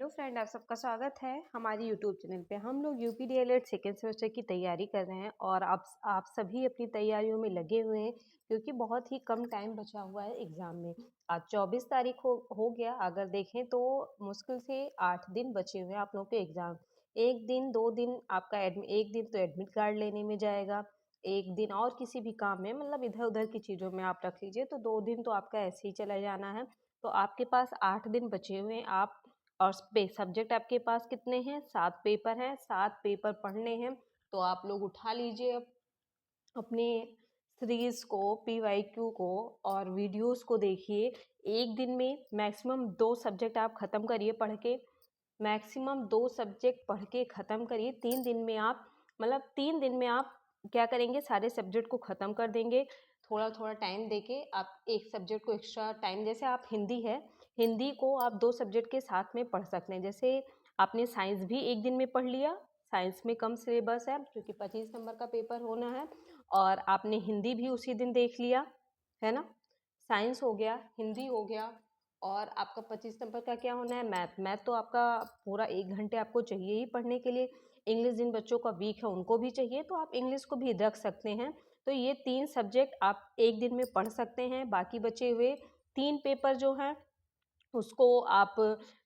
Hello friend, आप सबका स्वागत है हमारी यूट्यूब चैनल पे। हम लोग यूपी डीएलएड सेकेंड सेमेस्टर की तैयारी कर रहे हैं और आप सभी अपनी तैयारियों में लगे हुए हैं क्योंकि बहुत ही कम टाइम बचा हुआ है एग्ज़ाम में। आज 24 तारीख हो गया। अगर देखें तो मुश्किल से 8 दिन बचे हुए हैं आप लोगों के एग्ज़ाम। एक दिन 2 दिन आपका एक दिन तो एडमिट कार्ड लेने में जाएगा, एक दिन और किसी भी काम में, मतलब इधर उधर की चीज़ों में आप रख लीजिए, तो 2 दिन तो आपका ऐसे ही चला जाना है। तो आपके पास 8 दिन बचे हुए हैं। आप और सब्जेक्ट आपके पास कितने हैं? 7 पेपर हैं, 7 पेपर पढ़ने हैं। तो आप लोग उठा लीजिए अपने सीरीज को, पीवाईक्यू को और वीडियोस को देखिए। एक दिन में मैक्सिमम 2 सब्जेक्ट आप ख़त्म करिए पढ़ के। मैक्सिमम 2 सब्जेक्ट पढ़ के ख़त्म करिए। 3 दिन में आप, मतलब 3 दिन में आप क्या करेंगे, सारे सब्जेक्ट को ख़त्म कर देंगे। थोड़ा थोड़ा टाइम देके आप एक सब्जेक्ट को एक्स्ट्रा टाइम, जैसे आप हिंदी है, हिंदी को आप 2 सब्जेक्ट के साथ में पढ़ सकते हैं। जैसे आपने साइंस भी एक दिन में पढ़ लिया, साइंस में कम सिलेबस है क्योंकि 25 नंबर का पेपर होना है, और आपने हिंदी भी उसी दिन देख लिया, है ना। साइंस हो गया, हिंदी हो गया, और आपका 25 नंबर का क्या होना है, मैथ। मैथ तो आपका पूरा 1 घंटे आपको चाहिए ही पढ़ने के लिए। इंग्लिश जिन बच्चों का वीक है उनको भी चाहिए, तो आप इंग्लिश को भी रख सकते हैं। तो ये 3 सब्जेक्ट आप एक दिन में पढ़ सकते हैं। बाकी बचे हुए 3 पेपर जो हैं उसको आप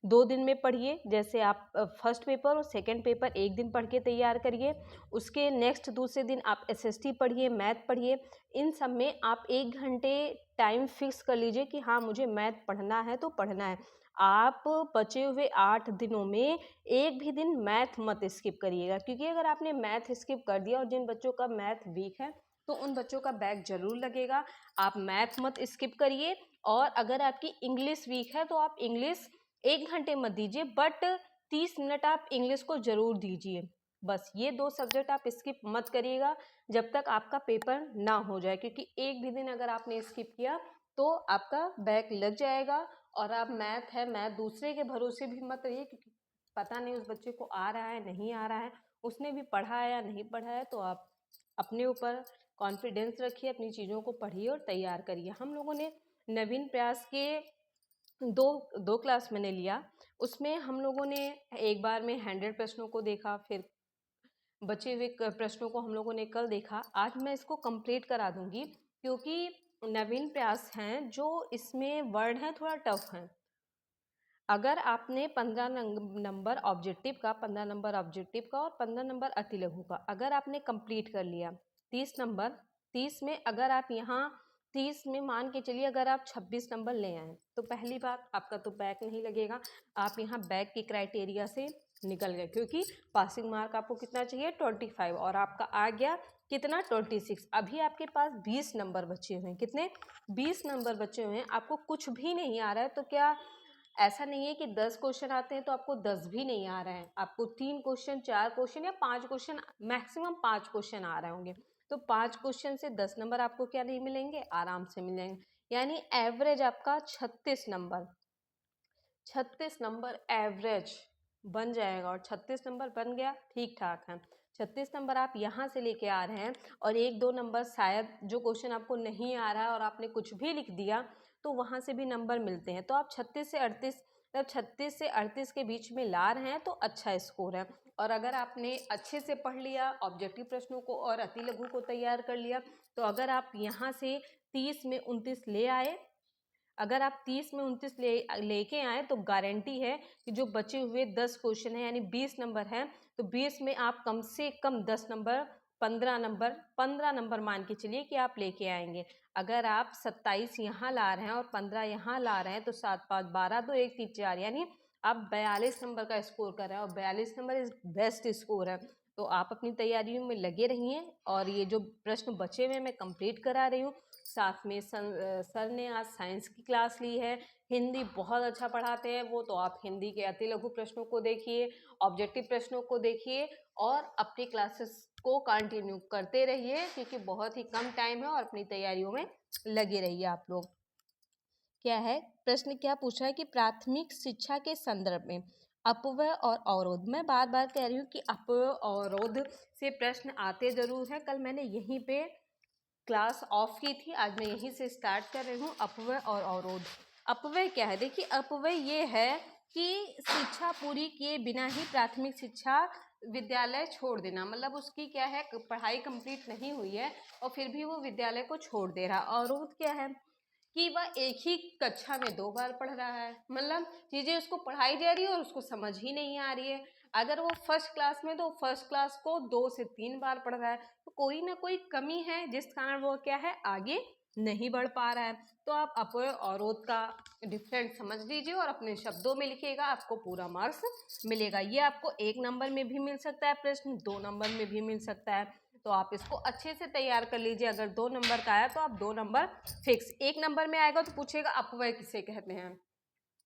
2 दिन में पढ़िए। जैसे आप फर्स्ट पेपर और सेकंड पेपर एक दिन पढ़ के तैयार करिए। उसके नेक्स्ट दूसरे दिन आप एसएसटी पढ़िए, मैथ पढ़िए। इन सब में आप 1 घंटे टाइम फिक्स कर लीजिए कि हाँ, मुझे मैथ पढ़ना है तो पढ़ना है। आप बचे हुए 8 दिनों में एक भी दिन मैथ मत स्किप करिएगा, क्योंकि अगर आपने मैथ स्किप कर दिया, और जिन बच्चों का मैथ वीक है तो उन बच्चों का बैक जरूर लगेगा। आप मैथ मत स्किप करिए। और अगर आपकी इंग्लिश वीक है तो आप इंग्लिश 1 घंटे मत दीजिए, बट 30 मिनट आप इंग्लिश को जरूर दीजिए। बस ये 2 सब्जेक्ट आप स्किप मत करिएगा जब तक आपका पेपर ना हो जाए, क्योंकि एक भी दिन अगर आपने स्किप किया तो आपका बैक लग जाएगा। और आप मैथ है, मैथ दूसरे के भरोसे भी मत रहिए, क्योंकि पता नहीं उस बच्चे को आ रहा है नहीं आ रहा है, उसने भी पढ़ा है या नहीं पढ़ा है। तो आप अपने ऊपर कॉन्फिडेंस रखिए, अपनी चीज़ों को पढ़िए और तैयार करिए। हम लोगों ने नवीन प्रयास के दो दो क्लास मैंने लिया, उसमें हम लोगों ने एक बार में 100 प्रश्नों को देखा, फिर बचे हुए प्रश्नों को हम लोगों ने कल देखा। आज मैं इसको कंप्लीट करा दूंगी, क्योंकि नवीन प्रयास हैं जो इसमें वर्ड हैं थोड़ा टफ हैं। अगर आपने 15 नंबर ऑब्जेक्टिव का, 15 नंबर ऑब्जेक्टिव का और 15 नंबर अति लघु का अगर आपने कंप्लीट कर लिया, 30 नंबर, 30 में अगर आप यहाँ 30 में मान के चलिए अगर आप 26 नंबर ले आए, तो पहली बात आपका तो बैक नहीं लगेगा। आप यहाँ बैक के क्राइटेरिया से निकल गए, क्योंकि पासिंग मार्क आपको कितना चाहिए, 25, और आपका आ गया कितना, 26। अभी आपके पास 20 नंबर बचे हुए हैं। कितने, 20 नंबर बचे हुए हैं। आपको कुछ भी नहीं आ रहा है तो क्या ऐसा नहीं है कि 10 क्वेश्चन आते हैं तो आपको 10 भी नहीं आ रहे हैं। आपको 3 क्वेश्चन, 4 क्वेश्चन या 5 क्वेश्चन, मैक्सिमम 5 क्वेश्चन आ रहे होंगे, तो 5 क्वेश्चन से 10 नंबर आपको क्या नहीं मिलेंगे, आराम से मिल जाएंगे। यानी एवरेज आपका 36 नंबर, 36 नंबर एवरेज बन जाएगा। और 36 नंबर बन गया, ठीक ठाक है। 36 नंबर आप यहाँ से लेके आ रहे हैं, और 1-2 नंबर शायद जो क्वेश्चन आपको नहीं आ रहा है और आपने कुछ भी लिख दिया तो वहाँ से भी नंबर मिलते हैं। तो आप 36 से 38, जब 36 से 38 के बीच में ला रहे हैं तो अच्छा स्कोर है। और अगर आपने अच्छे से पढ़ लिया, ऑब्जेक्टिव प्रश्नों को और अति लघु को तैयार कर लिया, तो अगर आप यहाँ से 30 में 29 ले आए, अगर आप 30 में 29 लेके आए, तो गारंटी है कि जो बचे हुए 10 क्वेश्चन है, यानी 20 नंबर है, तो 20 में आप कम से कम 10 नंबर, 15 नंबर मान के चलिए कि आप लेके आएंगे। अगर आप 27 यहाँ ला रहे हैं और 15 यहाँ ला रहे हैं, तो 7, 5, 12, 2, 1, 3, 4, यानी आप 42 नंबर का स्कोर कर रहे हैं, और 42 नंबर इज बेस्ट स्कोर है। तो आप अपनी तैयारियों में लगे रहिए, और ये जो प्रश्न बचे हुए मैं कंप्लीट करा रही हूँ। साथ में सर ने आज साइंस की क्लास ली है, हिंदी बहुत अच्छा पढ़ाते हैं वो, तो आप हिंदी के अति लघु प्रश्नों को देखिए, ऑब्जेक्टिव प्रश्नों को देखिए, और अपनी क्लासेस को कंटिन्यू करते रहिए, क्योंकि बहुत ही कम टाइम है, और अपनी तैयारियों में लगे रहिए आप लोग। क्या है प्रश्न, क्या पूछा है कि प्राथमिक शिक्षा के संदर्भ में अपव्यय और अवरोध। मैं बार बार कह रही हूँ कि अपव्यय और अवरोध से प्रश्न आते जरूर हैं। कल मैंने यहीं पे क्लास ऑफ की थी, आज मैं यहीं से स्टार्ट कर रही हूँ। अपव्यय और अवरोध। अपव्यय क्या है, देखिए अपव्यय ये है कि शिक्षा पूरी किए बिना ही प्राथमिक शिक्षा विद्यालय छोड़ देना, मतलब उसकी क्या है, पढ़ाई कंप्लीट नहीं हुई है और फिर भी वो विद्यालय को छोड़ दे रहा। अवरोध क्या है कि वह एक ही कक्षा में 2 बार पढ़ रहा है, मतलब चीजें उसको पढ़ाई जा रही है और उसको समझ ही नहीं आ रही है। अगर वो फर्स्ट क्लास में तो फर्स्ट क्लास को 2 से 3 बार पढ़ रहा है, तो कोई ना कोई कमी है जिस कारण वो क्या है, आगे नहीं बढ़ पा रहा है। तो आप अपव्यय अवरोध का डिफरेंट समझ लीजिए और अपने शब्दों में लिखिएगा, आपको पूरा मार्क्स मिलेगा। ये आपको 1 नंबर में भी मिल सकता है प्रश्न, 2 नंबर में भी मिल सकता है। तो आप इसको अच्छे से तैयार कर लीजिए। अगर 2 नंबर का आया तो आप 2 नंबर फिक्स। 1 नंबर में आएगा तो पूछेगा अपव्यय किसे कहते हैं,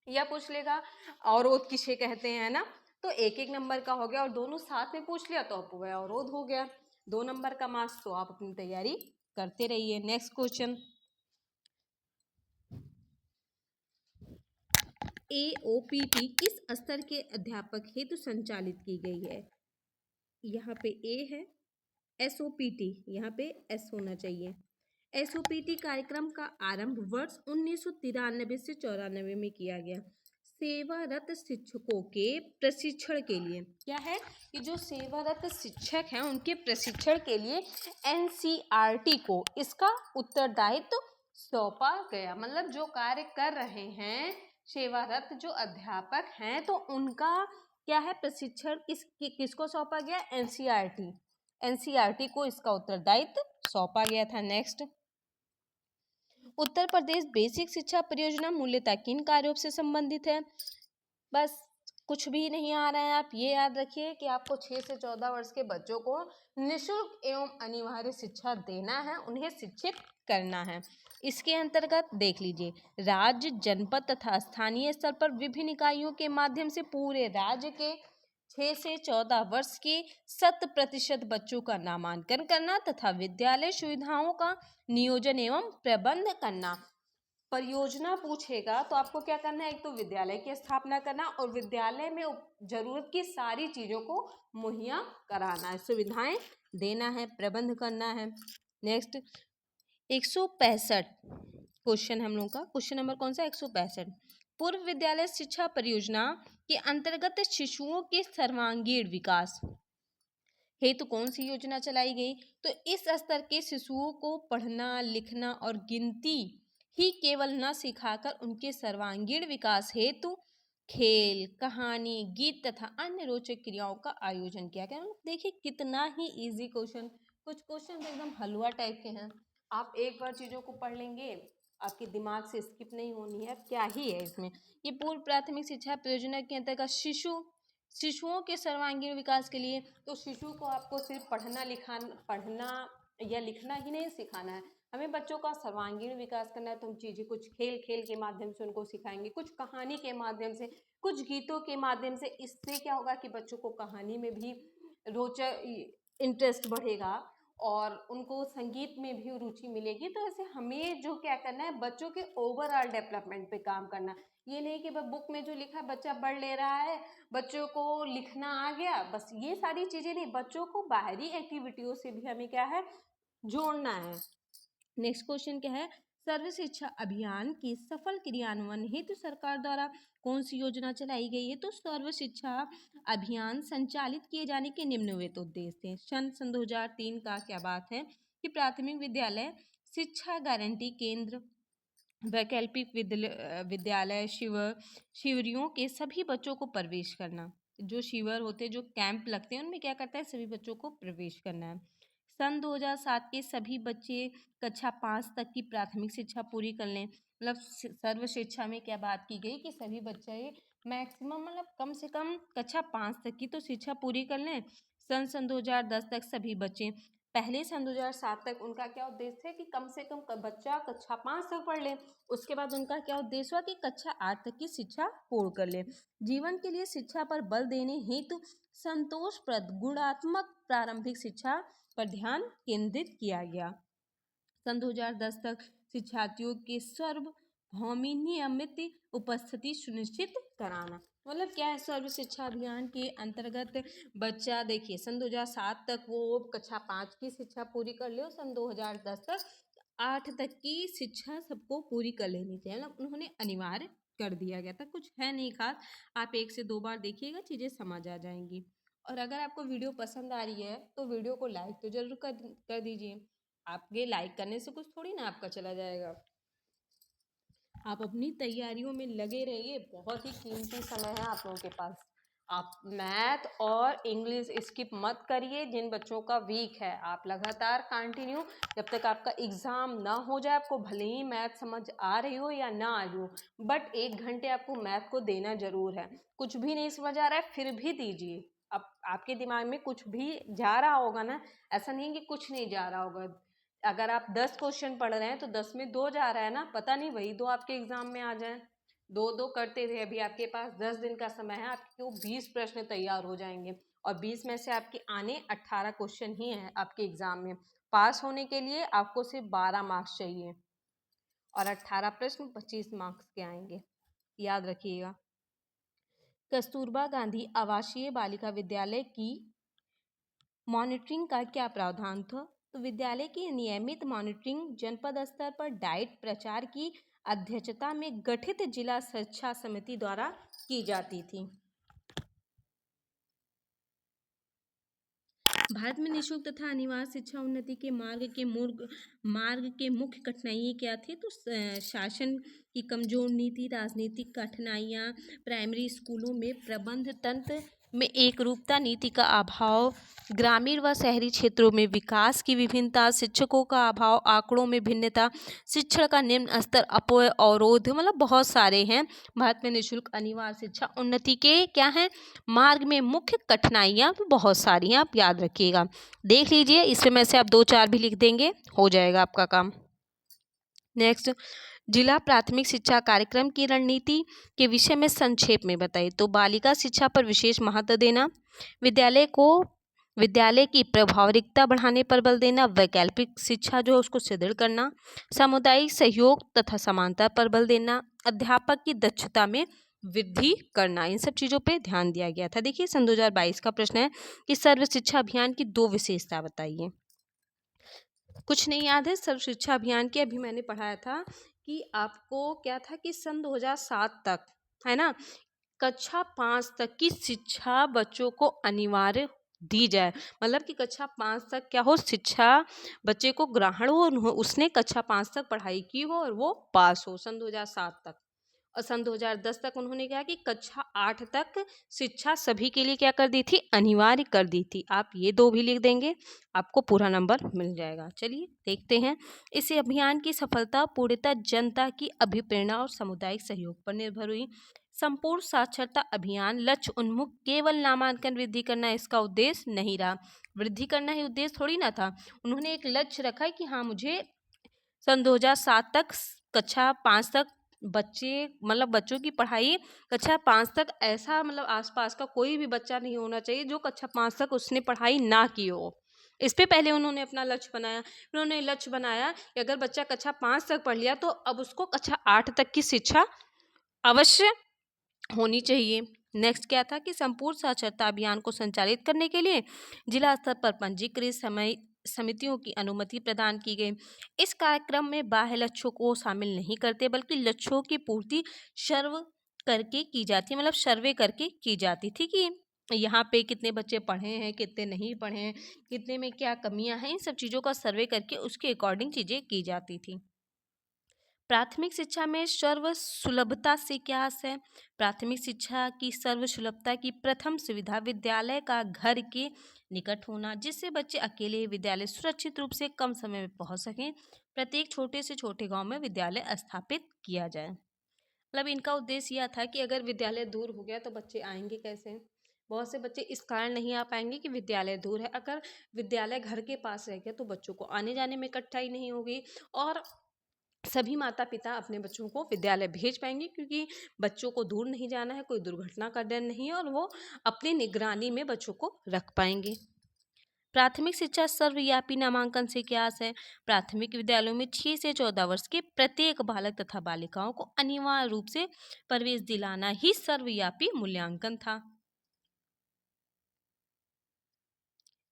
या पूछ लेगा अवरोध किसे कहते हैं ना, तो 1-1 नंबर का हो गया और दोनों साथ में पूछ लिया तो अपव्यय अवरोध हो गया। 2 नंबर का मार्क्स। तो आप अपनी तैयारी करते रहिए। नेक्स्ट क्वेश्चन, AOPT किस स्तर के अध्यापक हेतु संचालित की गई है? यहाँ पे A है, SOPT यहाँ पे S होना चाहिए। SOPT कार्यक्रम का आरंभ वर्ष 1993 से 94 में किया गया। सेवारत शिक्षकों के प्रशिक्षण के लिए क्या है कि जो सेवारत शिक्षक हैं उनके प्रशिक्षण के लिए NCERT को इसका उत्तरदायित्व सौंपा गया। मतलब जो कार्य कर रहे हैं सेवारत जो अध्यापक हैं, तो उनका क्या है, प्रशिक्षण किसको सौंपा गया? NCERT को इसका उत्तरदायित्व सौंपा गया था। नेक्स्ट, उत्तर प्रदेश बेसिक शिक्षा परियोजना मूल्यतः किन कार्यों से संबंधित है? बस कुछ भी नहीं आ रहा है, आप ये याद रखिए कि आपको 6 से 14 वर्ष के बच्चों को निःशुल्क एवं अनिवार्य शिक्षा देना है, उन्हें शिक्षित करना है। इसके अंतर्गत देख लीजिए, राज्य, जनपद तथा स्थानीय स्तर पर विभिन्न इकाइयों के माध्यम से पूरे राज्य के 6 से 14 वर्ष के 100% बच्चों का नामांकन करना तथा विद्यालय सुविधाओं का नियोजन एवं प्रबंध करना। परियोजना पूछेगा तो आपको क्या करना है, एक तो विद्यालय की स्थापना करना और विद्यालय में जरूरत की सारी चीजों को मुहैया कराना है, सुविधाएं देना है, प्रबंध करना है। नेक्स्ट, 165 क्वेश्चन हम लोग का, क्वेश्चन नंबर कौन सा? 165। पूर्व विद्यालय शिक्षा परियोजना के अंतर्गत शिशुओं के सर्वांगीण विकास हेतु कौन सी योजना चलाई गई? तो इस स्तर के शिशुओं को पढ़ना, लिखना और गिनती ही केवल न सिखाकर उनके सर्वांगीण विकास हेतु खेल, कहानी, गीत तथा अन्य रोचक क्रियाओं का आयोजन किया गया। देखिए कितना ही इजी क्वेश्चन, कुछ क्वेश्चन एकदम हलवा टाइप के हैं। आप एक बार चीजों को पढ़ लेंगे, आपके दिमाग से स्किप नहीं होनी है। क्या ही है इसमें, ये पूर्व प्राथमिक शिक्षा परियोजना के अंतर्गत शिशुओं के सर्वांगीण विकास के लिए, तो शिशु को आपको सिर्फ पढ़ना या लिखना ही नहीं सिखाना है, हमें बच्चों का सर्वांगीण विकास करना है। तो हम चीजें कुछ खेल खेल के माध्यम से उनको सिखाएंगे, कुछ कहानी के माध्यम से, कुछ गीतों के माध्यम से। इससे क्या होगा कि बच्चों को कहानी में भी रोचक इंटरेस्ट बढ़ेगा और उनको संगीत में भी रुचि मिलेगी। तो ऐसे हमें जो क्या करना है, बच्चों के ओवरऑल डेवलपमेंट पे काम करना। ये नहीं कि बस बुक में जो लिखा बच्चा पढ़ ले रहा है, बच्चों को लिखना आ गया, बस ये सारी चीजें नहीं, बच्चों को बाहरी एक्टिविटियों से भी हमें क्या है, जोड़ना है। नेक्स्ट क्वेश्चन क्या है, सर्व शिक्षा अभियान के सफल क्रियान्वयन हेतु सरकार द्वारा कौन सी योजना चलाई गई है? तो सर्व शिक्षा अभियान संचालित किए जाने के निम्नलिखित उद्देश्य हैं। सन 2003 का क्या बात है कि प्राथमिक विद्यालय शिक्षा गारंटी केंद्र, वैकल्पिक विद्यालय, शिविरों के सभी बच्चों को प्रवेश करना। जो शिविर होते हैं, जो कैंप लगते हैं, उनमें क्या करता है, सभी बच्चों को प्रवेश करना है। सन 2007 के सभी बच्चे कक्षा 5 तक की प्राथमिक शिक्षा पूरी कर लें। मतलब सर्व शिक्षा में क्या बात की गई कि सभी बच्चे मैक्सिमम, मतलब कम से कम कक्षा 5 तक की तो शिक्षा पूरी कर लें। सन 2010 तक सभी बच्चे, पहले सन 2007 तक उनका क्या उद्देश्य है कि कम से कम बच्चा कक्षा 5 तक पढ़ ले। उसके बाद उनका क्या उद्देश्य हुआ कि कक्षा 8 तक की शिक्षा पूर्ण कर ले। जीवन के लिए शिक्षा पर बल देने हेतु संतोषप्रद गुणात्मक प्रारंभिक शिक्षा पर ध्यान केंद्रित किया गया। सन 2010 तक शिक्षार्थियों के सार्वभौमिक नियमित उपस्थिति सुनिश्चित कराना। मतलब क्या है, सर्व शिक्षा अभियान के अंतर्गत बच्चा, देखिए सन 2007 तक वो कक्षा 5 की शिक्षा पूरी कर ले और सन 2010 तक 8 तक की शिक्षा सबको पूरी कर लेनी चाहिए, मतलब उन्होंने अनिवार्य कर दिया गया था, कुछ है नहीं खास। आप 1 से 2 बार देखिएगा, चीज़ें समझ आ जाएंगी। और अगर आपको वीडियो पसंद आ रही है तो वीडियो को लाइक तो जरूर कर दीजिए। आपके लाइक करने से कुछ थोड़ी ना आपका चला जाएगा। आप अपनी तैयारियों में लगे रहिए, बहुत ही कीमती समय है आप लोगों के पास। आप मैथ और इंग्लिश स्किप मत करिए। जिन बच्चों का वीक है आप लगातार कंटिन्यू, जब तक आपका एग्ज़ाम ना हो जाए, आपको भले ही मैथ समझ आ रही हो या ना आ रही हो, बट 1 घंटे आपको मैथ को देना ज़रूर है। कुछ भी नहीं समझ आ रहा है फिर भी दीजिए। अब आपके दिमाग में कुछ भी जा रहा होगा ना, ऐसा नहीं कि कुछ नहीं जा रहा होगा। अगर आप 10 क्वेश्चन पढ़ रहे हैं तो 10 में 2 जा रहा है ना, पता नहीं वही 2 आपके एग्जाम में आ जाए। 2-2 करते रहे। अभी आपके पास 10 दिन का समय है, आपके 20 प्रश्न तैयार हो जाएंगे और 20 में से आपके आने 18 क्वेश्चन ही हैं आपके एग्जाम में। पास होने के लिए आपको सिर्फ 12 मार्क्स चाहिए और 18 प्रश्न 25 मार्क्स के आएंगे, याद रखिएगा। कस्तूरबा गांधी आवासीय बालिका विद्यालय की मॉनिटरिंग का क्या प्रावधान था? तो विद्यालय की नियमित मॉनिटरिंग जनपद स्तर पर डाइट प्रचार की अध्यक्षता में गठित जिला शिक्षा समिति द्वारा की जाती थी। भारत में निःशुल्क तथा अनिवार्य शिक्षा उन्नति के मार्ग के मुख्य कठिनाइयाँ क्या थी? तो शासन की कमजोर नीति, राजनीतिक कठिनाइयाँ, प्राइमरी स्कूलों में प्रबंध तंत्र में एकरूपता नीति का अभाव, ग्रामीण व शहरी क्षेत्रों में विकास की विभिन्नता, शिक्षकों का अभाव, आंकड़ों में भिन्नता, शिक्षण का निम्न स्तर, अपव्यय, अवरोध, मतलब बहुत सारे हैं। भारत में निःशुल्क अनिवार्य शिक्षा उन्नति के क्या है मार्ग में मुख्य कठिनाइयाँ बहुत सारी हैं, आप याद रखिएगा। देख लीजिए, इसमें से आप 2-4 भी लिख देंगे, हो जाएगा आपका काम। नेक्स्ट, जिला प्राथमिक शिक्षा कार्यक्रम की रणनीति के विषय में संक्षेप में बताइए। तो बालिका शिक्षा पर विशेष महत्व देना, विद्यालय की प्रभावकारिता बढ़ाने पर बल देना, वैकल्पिक शिक्षा जो है उसको सुदृढ़ करना, सामुदायिक सहयोग तथा समानता पर बल देना, अध्यापक की दक्षता में वृद्धि करना, इन सब चीज़ों पे ध्यान दिया गया था। देखिए सन 2022 का प्रश्न है कि सर्व शिक्षा अभियान की 2 विशेषता बताइए। कुछ नहीं याद है सर्व शिक्षा अभियान की? अभी मैंने पढ़ाया था कि आपको क्या था कि सन 2007 तक, है ना, कक्षा 5 तक की शिक्षा बच्चों को अनिवार्य दी जाए। मतलब कि कक्षा 5 तक क्या हो, शिक्षा बच्चे को ग्रहण हो, उसने कक्षा 5 तक पढ़ाई की हो और वो पास हो, सन 2007 तक। और सन 2010 तक उन्होंने कहा कि कक्षा 8 तक शिक्षा सभी के लिए क्या कर दी थी, अनिवार्य कर दी थी। आप ये 2 भी लिख देंगे, आपको पूरा नंबर मिल जाएगा। चलिए देखते हैं। इस अभियान की सफलता पूर्णतः जनता की अभिप्रेरणा और सामुदायिक सहयोग पर निर्भर हुई। संपूर्ण साक्षरता अभियान लक्ष्य उन्मुख केवल नामांकन वृद्धि करना इसका उद्देश्य नहीं रहा। वृद्धि करना ही उद्देश्य थोड़ी ना था। उन्होंने एक लक्ष्य रखा है कि हाँ, मुझे सन 2007 तक कक्षा 5 तक बच्चों की पढ़ाई कक्षा 5 तक, ऐसा मतलब आसपास का कोई भी बच्चा नहीं होना चाहिए जो कक्षा 5 तक उसने पढ़ाई ना की हो। इस पे पहले उन्होंने अपना लक्ष्य बनाया। उन्होंने लक्ष्य बनाया कि अगर बच्चा कक्षा 5 तक पढ़ लिया तो अब उसको कक्षा 8 तक की शिक्षा अवश्य होनी चाहिए। नेक्स्ट क्या था कि संपूर्ण साक्षरता अभियान को संचालित करने के लिए जिला स्तर पर पंजीकृत समितियों की अनुमति प्रदान की गई। इस कार्यक्रम में बाह्य लक्ष्यों को शामिल नहीं करते बल्कि लक्ष्यों की पूर्ति सर्वे करके की जाती थी कि यहाँ पे कितने बच्चे पढ़े हैं, कितने नहीं पढ़े हैं, कितने में क्या कमियां हैं, इन सब चीज़ों का सर्वे करके उसके अकॉर्डिंग चीज़ें की जाती थी। प्राथमिक शिक्षा में सर्व सुलभता से क्या है? प्राथमिक शिक्षा की सर्व सुलभता की प्रथम सुविधा विद्यालय का घर के निकट होना, जिससे बच्चे अकेले विद्यालय सुरक्षित रूप से कम समय में पहुंच सकें। प्रत्येक छोटे से छोटे गांव में विद्यालय स्थापित किया जाए। मतलब इनका उद्देश्य यह था कि अगर विद्यालय दूर हो गया तो बच्चे आएंगे कैसे? बहुत से बच्चे इस कारण नहीं आ पाएंगे कि विद्यालय दूर है। अगर विद्यालय घर के पास रह गया तो बच्चों को आने जाने में कठिनाई नहीं होगी और सभी माता पिता अपने बच्चों को विद्यालय भेज पाएंगे, क्योंकि बच्चों को दूर नहीं जाना है, कोई दुर्घटना का डर नहीं है और वो अपनी निगरानी में बच्चों को रख पाएंगे। प्राथमिक शिक्षा सर्वव्यापी नामांकन से क्या है? प्राथमिक विद्यालयों में 6 से 14 वर्ष के प्रत्येक बालक तथा बालिकाओं को अनिवार्य रूप से प्रवेश दिलाना ही सर्वव्यापी मूल्यांकन था।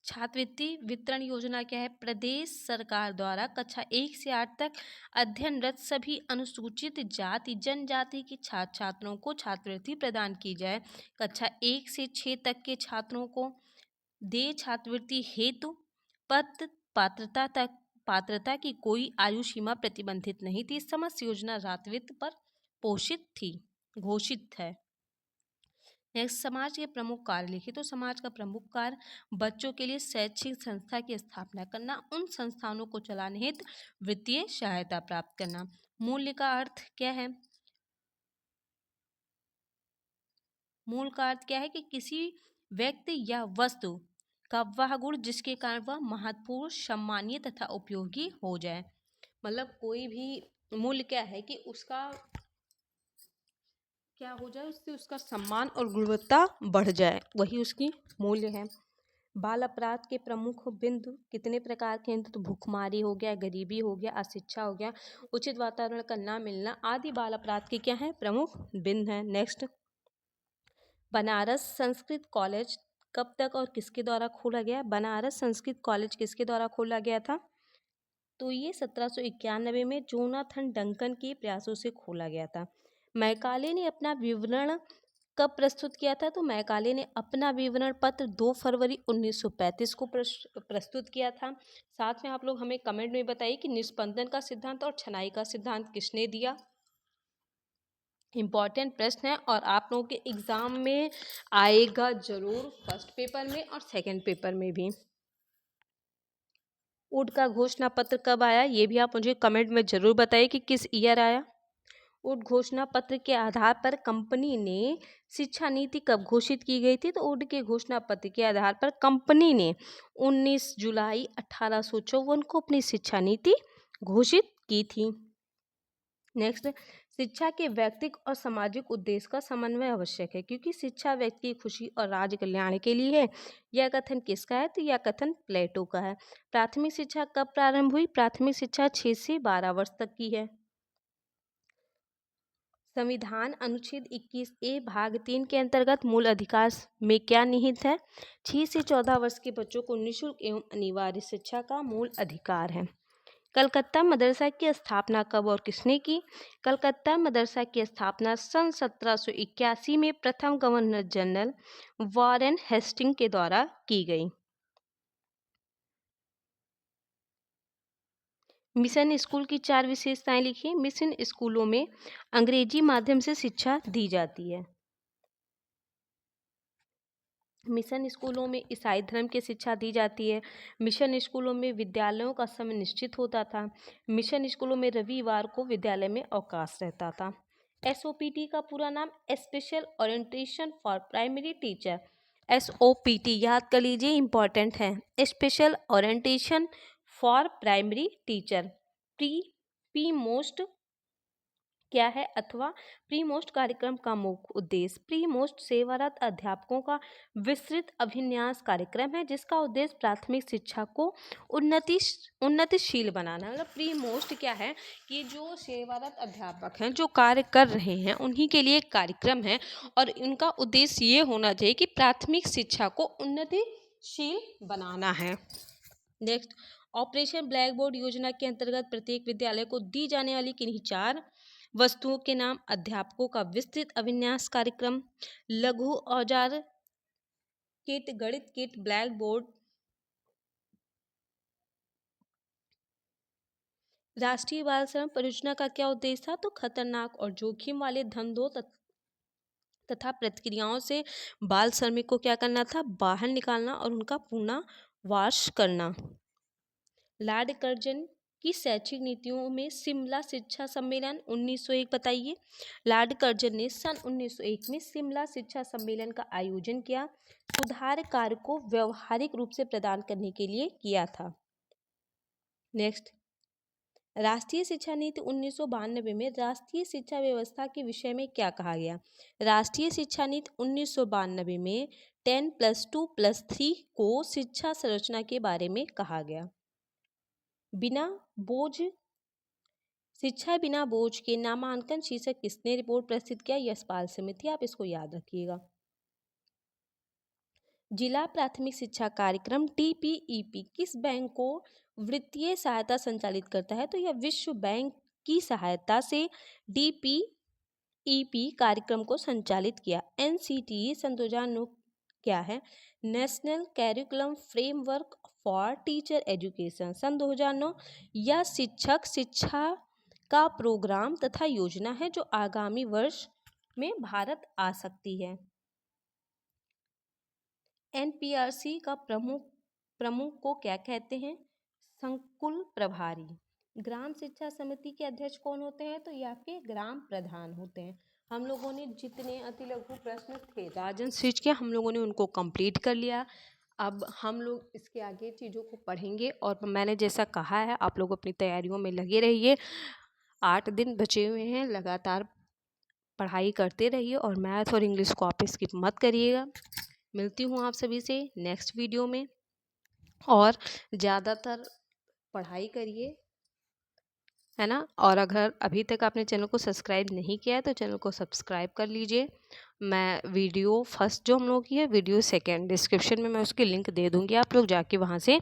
छात्रवृत्ति वितरण योजना क्या है? प्रदेश सरकार द्वारा कक्षा 1 से 8 तक अध्ययनरत सभी अनुसूचित जाति जनजाति के छात्र छात्रों को छात्रवृत्ति प्रदान की जाए। कक्षा 1 से 6 तक के छात्रों को दे छात्रवृत्ति हेतु पत्र पात्रता की कोई आयु सीमा प्रतिबंधित नहीं थी। समस्त योजना राष्ट्रवित्त पर पोषित थी, घोषित है। नेक्स्ट, समाज के प्रमुख कार्य लिखिए। तो समाज का प्रमुख कार्य बच्चों के लिए शैक्षिक संस्था की स्थापना करना, उन संस्थानों को चलाने हेतु वित्तीय सहायता प्राप्त करना। मूल्य का अर्थ क्या है? मूल का अर्थ क्या है कि किसी व्यक्ति या वस्तु का वह गुण जिसके कारण वह महत्वपूर्ण, सम्मानीय तथा उपयोगी हो जाए। मतलब कोई भी मूल्य क्या है कि उसका क्या हो जाए, उससे उसका सम्मान और गुणवत्ता बढ़ जाए, वही उसकी मूल्य है। बाल अपराध के प्रमुख बिंदु कितने प्रकार के हैं? तो भूखमरी हो गया, गरीबी हो गया, अशिक्षा हो गया, उचित वातावरण का ना मिलना आदि बाल अपराध के क्या है? प्रमुख बिंदु हैं। नेक्स्ट, बनारस संस्कृत कॉलेज कब तक और किसके द्वारा खोला गया? बनारस संस्कृत कॉलेज किसके द्वारा खोला गया था? तो ये 1791 में जोनाथन डंकन के प्रयासों से खोला गया था। मैकाले ने अपना विवरण कब प्रस्तुत किया था? तो मैकाले ने अपना विवरण पत्र 2 फरवरी 1935 को प्रस्तुत किया था। साथ में आप लोग हमें कमेंट में बताइए कि निस्पंदन का सिद्धांत और छनाई का सिद्धांत किसने दिया। इम्पॉर्टेंट प्रश्न है और आप लोगों के एग्जाम में आएगा जरूर, फर्स्ट पेपर में और सेकंड पेपर में भी। वुड का घोषणा पत्र कब आया? ये भी आप मुझे कमेंट में जरूर बताइए कि किस ईयर आया। वुड घोषणा पत्र के आधार पर कंपनी ने शिक्षा नीति कब घोषित की गई थी? तो वुड के घोषणा पत्र के आधार पर कंपनी ने 19 जुलाई 1854 को अपनी शिक्षा नीति घोषित की थी। नेक्स्ट, शिक्षा के व्यक्तिक और सामाजिक उद्देश्य का समन्वय आवश्यक है क्योंकि शिक्षा व्यक्ति की खुशी और राज्य कल्याण के लिए है। यह कथन किसका है? तो यह कथन प्लेटो का है। प्राथमिक शिक्षा कब प्रारंभ हुई? प्राथमिक शिक्षा 6 से 12 वर्ष तक की है। संविधान अनुच्छेद 21A भाग 3 के अंतर्गत मूल अधिकार में क्या निहित है? 6 से 14 वर्ष के बच्चों को निःशुल्क एवं अनिवार्य शिक्षा का मूल अधिकार है। कलकत्ता मदरसा की स्थापना कब और किसने की? कलकत्ता मदरसा की स्थापना सन 1781 में प्रथम गवर्नर जनरल वॉरेन हेस्टिंग के द्वारा की गई। मिशन स्कूल की 4 विशेषताएं लिखिए। मिशन स्कूलों में अंग्रेजी माध्यम से शिक्षा दी जाती है। मिशन स्कूलों में ईसाई धर्म की शिक्षा दी जाती है। मिशन स्कूलों में विद्यालयों का समय निश्चित होता था। मिशन स्कूलों में रविवार को विद्यालय में अवकाश रहता था। SOPT का पूरा नाम special orientation for primary teacher. SOPT याद कर लीजिए, इंपॉर्टेंट है। Special orientation for primary teacher. Pre most क्या है अथवा प्री मोस्ट कार्यक्रम का मुख्य उद्देश्य प्री मोस्ट सेवारत अध्यापकों का विस्तृत अभिन्यास कार्यक्रम है जिसका उद्देश्य प्राथमिक शिक्षा को उन्नतिशील बनाना। मतलब प्री मोस्ट क्या है कि जो सेवारत अध्यापक हैं जो कार्य कर रहे हैं उन्हीं के लिए एक कार्यक्रम है और इनका उद्देश्य ये होना चाहिए कि प्राथमिक शिक्षा को उन्नतिशील बनाना है। नेक्स्ट, ऑपरेशन ब्लैक बोर्ड योजना के अंतर्गत प्रत्येक विद्यालय को दी जाने वाली किन्हीं 4 वस्तुओं के नाम। अध्यापकों का विस्तृत अभिन्यास कार्यक्रम, लघु औजार किट, गणित किट, ब्लैक बोर्ड। राष्ट्रीय बाल श्रम परियोजना का क्या उद्देश्य था? तो खतरनाक और जोखिम वाले धंधों तथा प्रक्रियाओं से बाल श्रमिक को क्या करना था? बाहर निकालना और उनका पुनर्वास करना। लॉर्ड कर्जन की शैक्षिक नीतियों में शिमला शिक्षा सम्मेलन 1901 बताइए। लॉर्ड कर्जन ने सन 1901 में शिमला शिक्षा सम्मेलन का आयोजन किया। सुधार कार्य को व्यवहारिक रूप से प्रदान करने के लिए किया था। नेक्स्ट, राष्ट्रीय शिक्षा नीति 1992 में राष्ट्रीय शिक्षा व्यवस्था के विषय में क्या कहा गया? राष्ट्रीय शिक्षा नीति 1992 में 10+2+3 को शिक्षा संरचना के बारे में कहा गया। बिना बोझ शिक्षा बिना बोझ के नामांकन शीर्षक किसने रिपोर्ट प्रस्तुत किया? यशपाल समिति। आप इसको याद रखिएगा। जिला प्राथमिक शिक्षा कार्यक्रम TPEP किस बैंक को वित्तीय सहायता संचालित करता है? तो यह विश्व बैंक की सहायता से DPEP कार्यक्रम को संचालित किया। NCTE सन 2009 क्या है? National curriculum framework for teacher education सन 2009। यह शिक्षक शिक्षा का प्रोग्राम तथा योजना है जो आगामी वर्ष में भारत आ सकती है। NPRC का प्रमुख को क्या कहते हैं? संकुल प्रभारी। ग्राम शिक्षा समिति के अध्यक्ष कौन होते हैं? तो ये आपके ग्राम प्रधान होते हैं। हम लोगों ने जितने अति लघु प्रश्न थे राजन स्विच के, हम लोगों ने उनको कंप्लीट कर लिया। अब हम लोग इसके आगे चीज़ों को पढ़ेंगे और मैंने जैसा कहा है आप लोग अपनी तैयारियों में लगे रहिए। 8 दिन बचे हुए हैं, लगातार पढ़ाई करते रहिए और मैथ और इंग्लिश को आप स्किप मत करिएगा। मिलती हूँ आप सभी से नेक्स्ट वीडियो में और ज़्यादातर पढ़ाई करिए, है ना। और अगर अभी तक आपने चैनल को सब्सक्राइब नहीं किया है तो चैनल को सब्सक्राइब कर लीजिए। मैं वीडियो फर्स्ट जो हम लोग की है, वीडियो सेकेंड डिस्क्रिप्शन में मैं उसकी लिंक दे दूँगी, आप लोग जाके वहाँ से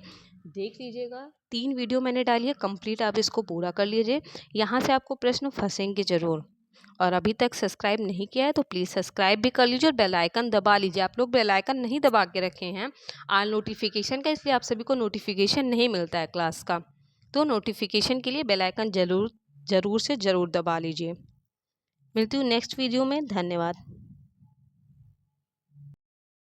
देख लीजिएगा। 3 वीडियो मैंने डाली है कंप्लीट, आप इसको पूरा कर लीजिए। यहाँ से आपको प्रश्न फंसेंगे ज़रूर। और अभी तक सब्सक्राइब नहीं किया है तो प्लीज़ सब्सक्राइब भी कर लीजिए और बेल आइकन दबा लीजिए। आप लोग बेल आइकन नहीं दबा के रखे हैं ऑल नोटिफिकेशन का, इसलिए आप सभी को नोटिफिकेशन नहीं मिलता है क्लास का। तो नोटिफिकेशन के लिए बेल आइकन ज़रूर से ज़रूर दबा लीजिए। मिलती हूँ नेक्स्ट वीडियो में। धन्यवाद।